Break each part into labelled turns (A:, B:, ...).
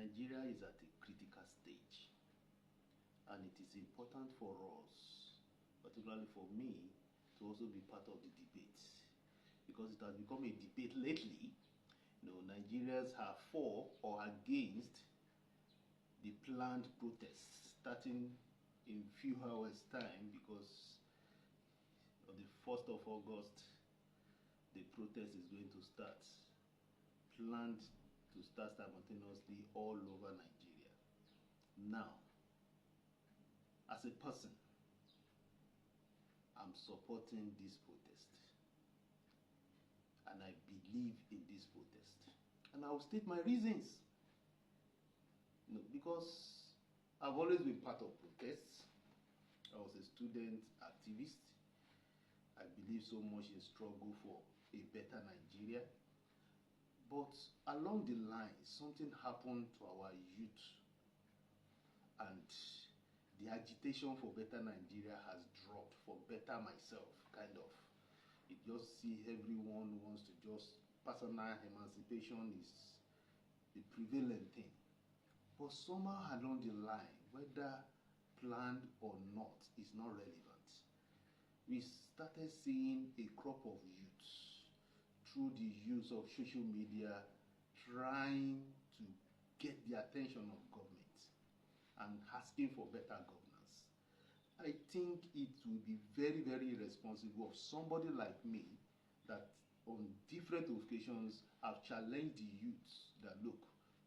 A: Nigeria is at a critical stage, and it is important for us, particularly for me, to also be part of the debate, because it has become a debate lately. Nigerians are for or against the planned protests starting in few hours time, because on the 1st of August the protest is going to start, planned to start simultaneously all over Nigeria. Now, as a person, I'm supporting this protest, and I believe in this protest, and I will state my reasons. Because I've always been part of protests. I was a student activist. I believe so much in struggle for a better Nigeria. But along the line, something happened to our youth, and the agitation for better Nigeria has dropped, for better myself, kind of. You just see everyone wants to just, personal emancipation is the prevalent thing. But somehow along the line, whether planned or not, is not relevant. We started seeing a crop of youths through the use of social media trying to get the attention of government and asking for better governance. I think it will be very, very irresponsible of somebody like me that on different occasions have challenged the youths that, look,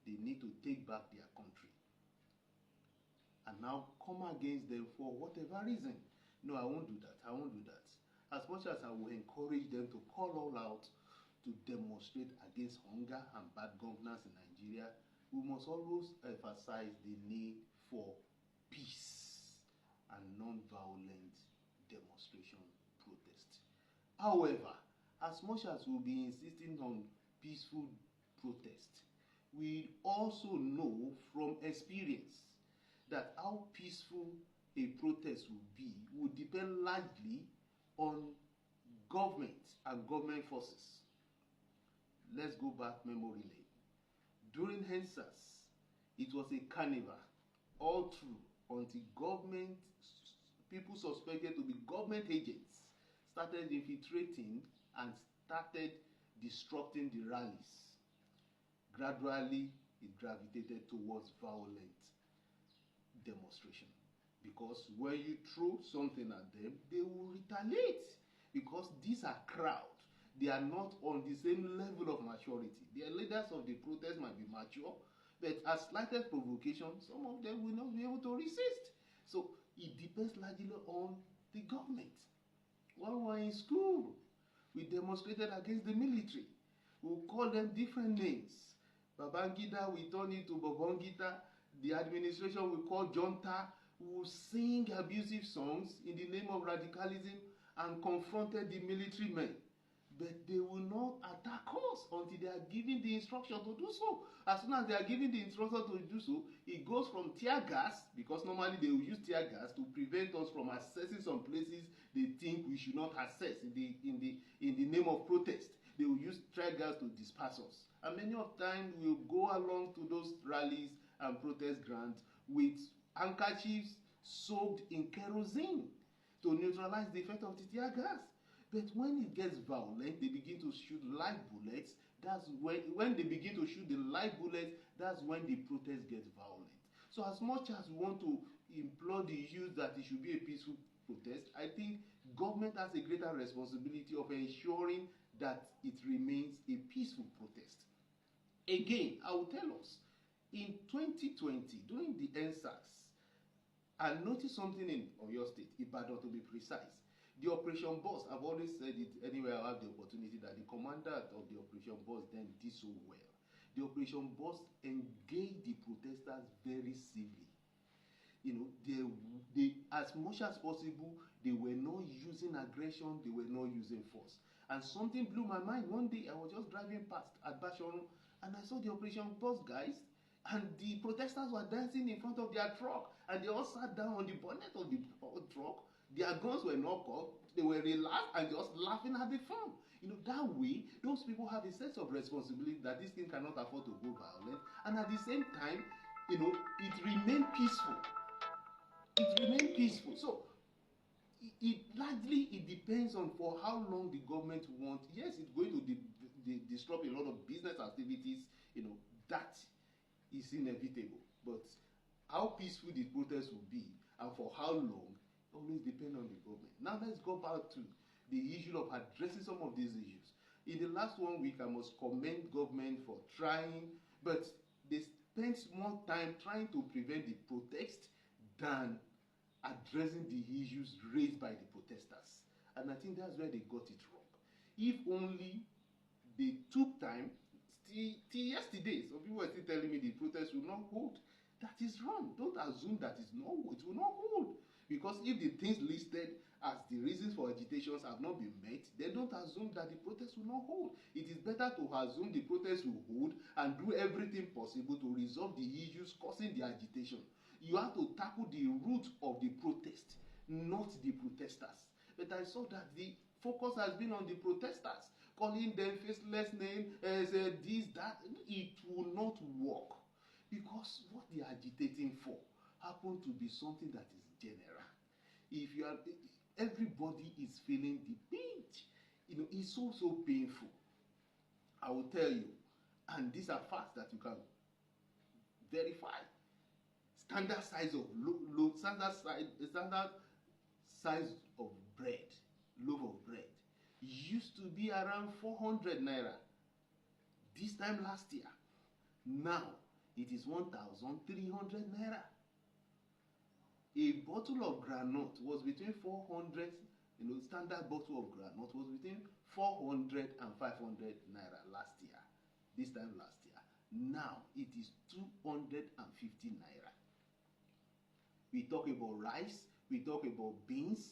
A: they need to take back their country, and now come against them for whatever reason. No, I won't do that. I won't do that. As much as I will encourage them to call all out to demonstrate against hunger and bad governance in Nigeria, we must always emphasize the need for peace and non-violent demonstration, protest. However, as much as we'll be insisting on peaceful protest, we also know from experience that how peaceful a protest will be will depend largely on government and government forces. Let's go back memory lane. During EndSARS, it was a carnival all through until government, people suspected to be government agents, started infiltrating and started disrupting the rallies. Gradually, it gravitated towards violent demonstration, because when you throw something at them, they will retaliate, because these are crowd. They are not on the same level of maturity. The leaders of the protest might be mature, but at slightest provocation, some of them will not be able to resist. So it depends largely on the government. When we were in school, we demonstrated against the military. We call them different names. Babangida, we turn it to Bobongita. The administration we call Junta. We will sing abusive songs in the name of radicalism and confronted the military men. But they will not attack us until they are given the instruction to do so. As soon as they are given the instruction to do so, it goes from tear gas, because normally they will use tear gas to prevent us from accessing some places they think we should not access in the name of protest. They will use tear gas to disperse us. And many of times we will go along to those rallies and protest grounds with handkerchiefs soaked in kerosene to neutralize the effect of the tear gas. But when it gets violent, they begin to shoot live bullets. That's when they begin to shoot the live bullets, that's when the protest gets violent. So as much as we want to implore the youth that it should be a peaceful protest, I think government has a greater responsibility of ensuring that it remains a peaceful protest. Again, I will tell us, in 2020, during the EndSARS, I noticed something in Oyo State, Ibadan to be precise. The Operation Boss, I've always said it anywhere I have the opportunity, that the commander of the Operation Boss then did so well. The Operation Boss engaged the protesters very civilly. They as much as possible, they were not using aggression, they were not using force. And something blew my mind. One day I was just driving past at Basharun, and I saw the Operation Boss guys, and the protesters were dancing in front of their truck, and they all sat down on the bonnet of the truck. Their guns were not up, they were relaxed and just laughing at the fun. You know, that way, those people have a sense of responsibility that this thing cannot afford to go violent, and at the same time, you know, it remain peaceful. It remain peaceful. So, it largely it depends on for how long the government wants. Yes, it's going to disrupt a lot of business activities. You know, that is inevitable. But how peaceful the protest will be and for how long always depend on the government. Now let's go back to the issue of addressing some of these issues. In the last 1 week, I must commend government for trying, but they spent more time trying to prevent the protest than addressing the issues raised by the protesters. And I think that's where they got it wrong. If only they took time, till yesterday, some people were still telling me the protest will not hold. That is wrong. Don't assume that it will not hold. Because if the things listed as the reasons for agitations have not been met, then don't assume that the protest will not hold. It is better to assume the protest will hold and do everything possible to resolve the issues causing the agitation. You have to tackle the root of the protest, not the protesters. But I saw that the focus has been on the protesters, calling them faceless name, this, that. It will not work, because what they are agitating for happen to be something that is general. If you are, everybody is feeling the pinch. You know, it's so painful. I will tell you, and these are facts that you can verify. Standard size of standard size of bread, loaf of bread, used to be around 400 naira this time last year. Now it is 1,300 naira. A bottle of groundnut was between 400, you know, standard bottle of groundnut was between 400 and 500 naira last year, this time last year. Now it is 250 naira. We talk about rice, we talk about beans,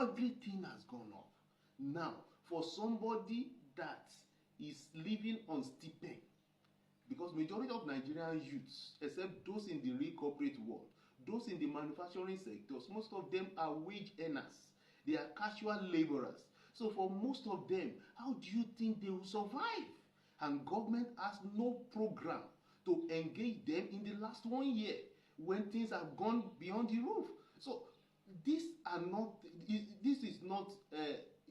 A: everything has gone up. Now, for somebody that is living on stipend, because majority of Nigerian youths, except those in the real corporate world, those in the manufacturing sectors, most of them are wage earners. They are casual laborers. So for most of them, how do you think they will survive? And government has no program to engage them in the last 1 year, when things have gone beyond the roof. So these are not. This is not.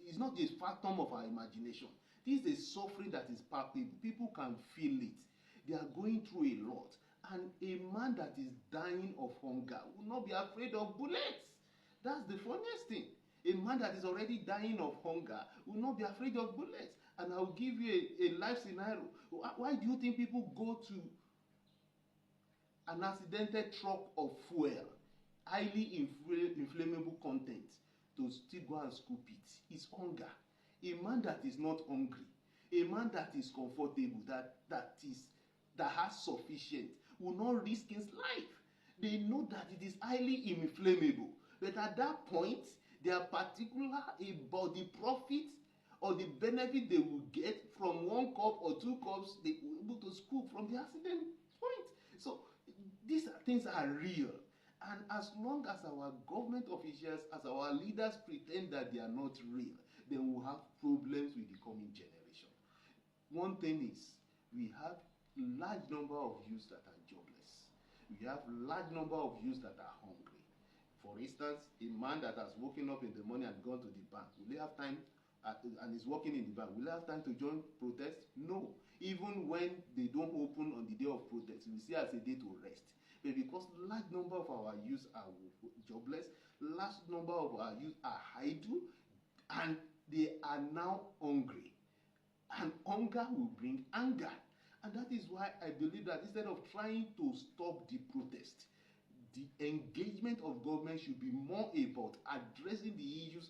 A: It's not a phantom of our imagination. This is a suffering that is palpable. People can feel it. They are going through a lot, and a man that is dying of hunger will not be afraid of bullets. That's the funniest thing. A man that is already dying of hunger will not be afraid of bullets. And I will give you a life scenario. Why do you think people go to an accidented truck of fuel, highly inflammable content, to still go and scoop it? It's hunger. A man that is not hungry, a man that is comfortable, that has sufficient, will not risk his life. They know that it is highly inflammable, but at that point, they are particular about the profit or the benefit they will get from 1 cup or 2 cups they were able to scoop from the accident point. So these things are real, and as long as our government officials, as our leaders pretend that they are not real, then we'll have problems with the coming generation. One thing is, we have large number of youths that are jobless. We have large number of youths that are hungry. For instance, a man that has woken up in the morning and gone to the bank, will he have time, and is working in the bank, will he have time to join protest? No. Even when they don't open on the day of protest, we see as a day to rest. But because large number of our youth are jobless, large number of our youth are idle, and they are now hungry. And hunger will bring anger. And that is why I believe that instead of trying to stop the protest, the engagement of government should be more about addressing the issues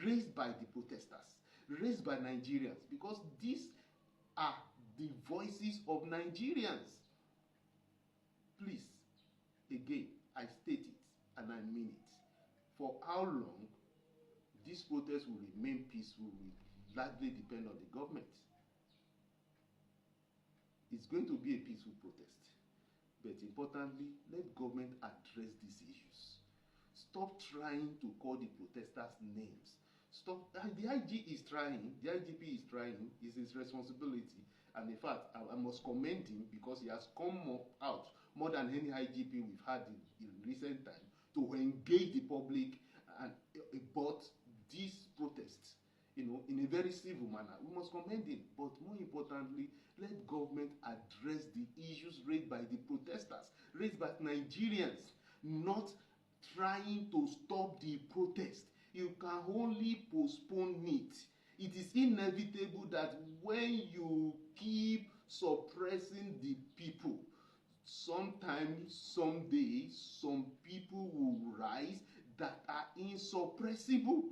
A: raised by the protesters, raised by Nigerians, because these are the voices of Nigerians. Please, again, I state it and I mean it. For how long this protest will remain peaceful will largely depend on the government. It's going to be a peaceful protest, but importantly, let government address these issues. Stop trying to call the protesters names. Stop. The IG is trying. The IGP is trying. It's his responsibility. And in fact, I must commend him because he has come out more than any IGP we've had in recent time to engage the public and about these protests, you know, in a very civil manner. We must commend him. But more importantly, let government address the issues raised by the protesters, raised by Nigerians, not trying to stop the protest. You can only postpone it. It is inevitable that when you keep suppressing the people, sometime, someday, some people will rise that are insuppressible.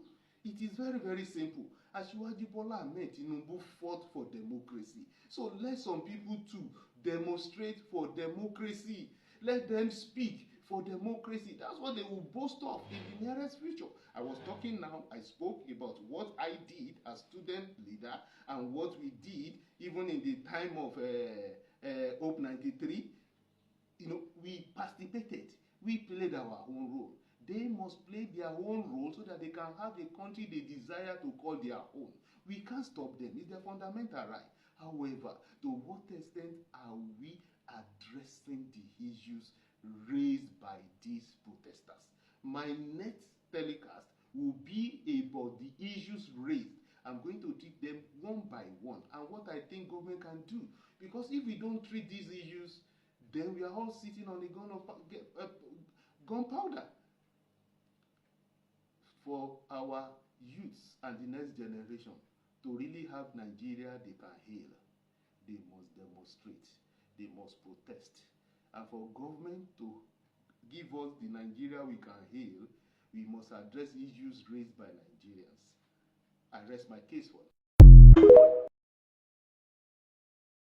A: It is very, very simple. Asiwaju Bola Ahmed Tinubu fought for democracy. So let some people too demonstrate for democracy. Let them speak for democracy. That's what they will boast of in the nearest future. I was talking now, I spoke about what I did as student leader and what we did even in the time of Hope 93. You know, we participated. We played our own role. They must play their own role so that they can have a country they desire to call their own. We can't stop them. It's their fundamental right. However, to what extent are we addressing the issues raised by these protesters? My next telecast will be about the issues raised. I'm going to treat them one by one and what I think government can do. Because if we don't treat these issues, then we are all sitting on a gunpowder. For our youths and the next generation to really have Nigeria they can hail, they must demonstrate, they must protest. And for government to give us the Nigeria we can hail, we must address issues raised by Nigerians. I rest my case for